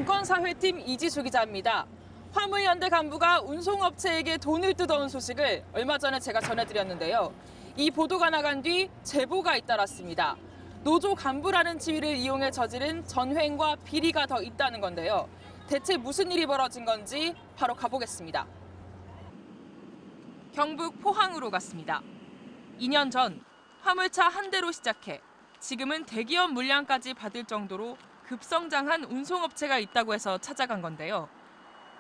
인권사회팀 이지수 기자입니다. 화물연대 간부가 운송업체에게 돈을 뜯어온 소식을 얼마 전에 제가 전해드렸는데요. 이 보도가 나간 뒤 제보가 잇따랐습니다. 노조 간부라는 지위를 이용해 저지른 전횡과 비리가 더 있다는 건데요. 대체 무슨 일이 벌어진 건지 바로 가보겠습니다. 경북 포항으로 갔습니다. 2년 전 화물차 한 대로 시작해 지금은 대기업 물량까지 받을 정도로 급성장한 운송업체가 있다고 해서 찾아간 건데요.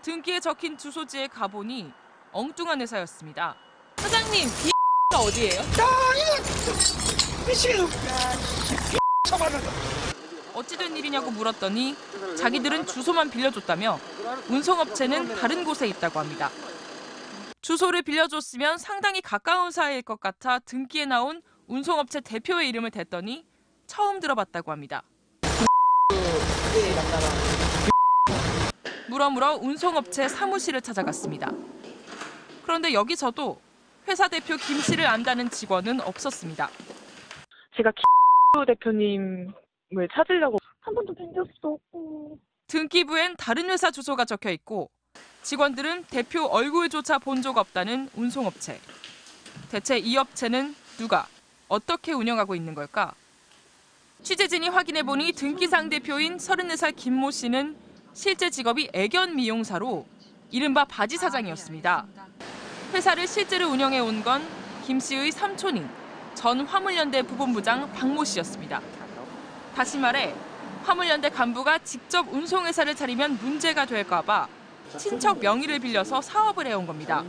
등기에 적힌 주소지에 가보니 엉뚱한 회사였습니다. 사장님, B가 어디예요? 어찌 된 일이냐고 물었더니 자기들은 주소만 빌려줬다며 운송업체는 다른 곳에 있다고 합니다. 주소를 빌려줬으면 상당히 가까운 사이일 것 같아 등기에 나온 운송업체 대표의 이름을 댔더니 처음 들어봤다고 합니다. 물어물어 운송업체 사무실을 찾아갔습니다. 그런데 여기서도 회사 대표 김 씨를 안다는 직원은 없었습니다. 제가 대표님을 찾으려고 한 번도 뵌 적도 없고. 등기부엔 다른 회사 주소가 적혀 있고 직원들은 대표 얼굴조차 본 적 없다는 운송업체. 대체 이 업체는 누가, 어떻게 운영하고 있는 걸까? 취재진이 확인해보니 등기상 대표인 34살 김모 씨는 실제 직업이 애견 미용사로 이른바 바지 사장이었습니다. 회사를 실제로 운영해온 건 김 씨의 삼촌인 전 화물연대 부본부장 박모 씨였습니다. 다시 말해 화물연대 간부가 직접 운송회사를 차리면 문제가 될까 봐 친척 명의를 빌려서 사업을 해온 겁니다.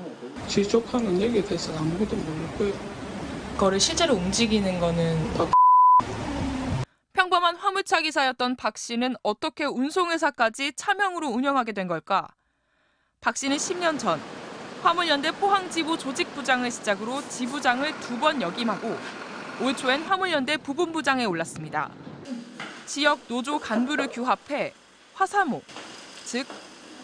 지적하는 얘기에 대해서 아무것도 모르고요. 그거를 실제로 움직이는 거는... 평범한 화물차 기사였던 박 씨는 어떻게 운송회사까지 차명으로 운영하게 된 걸까? 박 씨는 10년 전 화물연대 포항지부 조직부장을 시작으로 지부장을 2번 역임하고 올 초엔 화물연대 부본부장에 올랐습니다. 지역 노조 간부를 규합해 화사모, 즉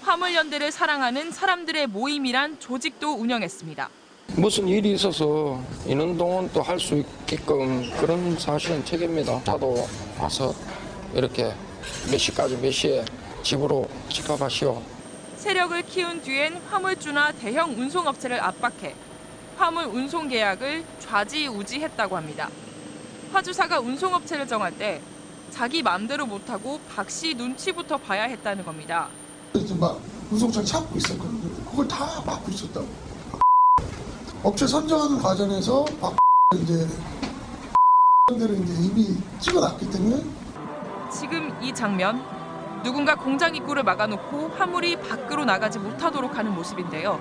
화물연대를 사랑하는 사람들의 모임이란 조직도 운영했습니다. 무슨 일이 있어서 인원동원도 할 수 있게끔 그런 사실은 책임입니다. 차도 와서 이렇게 몇 시까지 몇 시에 집으로 집합하시오. 세력을 키운 뒤엔 화물주나 대형 운송업체를 압박해 화물 운송 계약을 좌지우지했다고 합니다. 화주사가 운송업체를 정할 때 자기 마음대로 못하고 박 씨 눈치부터 봐야 했다는 겁니다. 막 운송차 찾고 있었거든요. 그걸 다 막고 있었다고. 업체 선정하는 과정에서 이제 이미 찍어놨기 때문에. 지금 이 장면, 누군가 공장 입구를 막아놓고 화물이 밖으로 나가지 못하도록 하는 모습인데요.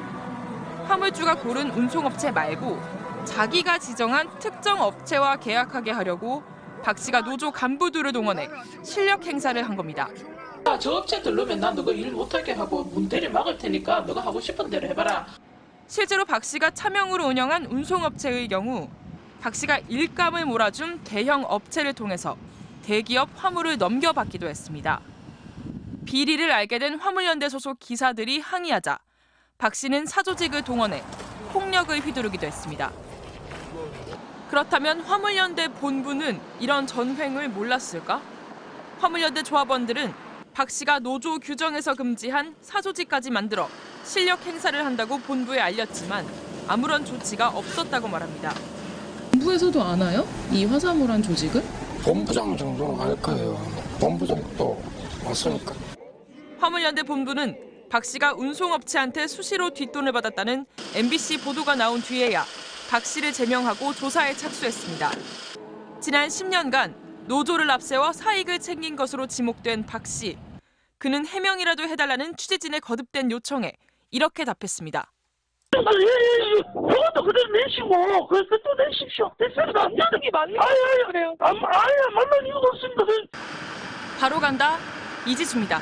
화물주가 고른 운송업체 말고 자기가 지정한 특정 업체와 계약하게 하려고 박 씨가 노조 간부들을 동원해 실력 행사를 한 겁니다. 저 업체 들르면 나 너가 일 못하게 하고 문대를 막을 테니까 너가 하고 싶은 대로 해봐라. 실제로 박 씨가 차명으로 운영한 운송업체의 경우 박 씨가 일감을 몰아준 대형 업체를 통해서 대기업 화물을 넘겨받기도 했습니다. 비리를 알게 된 화물연대 소속 기사들이 항의하자 박 씨는 사조직을 동원해 폭력을 휘두르기도 했습니다. 그렇다면 화물연대 본부는 이런 전횡을 몰랐을까? 화물연대 조합원들은 박 씨가 노조 규정에서 금지한 사조직까지 만들어 실력 행사를 한다고 본부에 알렸지만 아무런 조치가 없었다고 말합니다. 본부에서도 아나요? 이 화사모란 조직을? 본부장 정도는 알 거예요. 본부장도 왔으니까. 화물연대 본부는 박 씨가 운송업체한테 수시로 뒷돈을 받았다는 MBC 보도가 나온 뒤에야 박 씨를 제명하고 조사에 착수했습니다. 지난 10년간 노조를 앞세워 사익을 챙긴 것으로 지목된 박 씨. 그는 해명이라도 해달라는 취재진의 거듭된 요청에 이렇게 답했습니다. 그것도 그대로 내시고 그것도 내십시오. 됐습니다. 하는 게 맞는 거예요. 그래요. 만날 이유가 없습니다. 바로 간다 이지수입니다.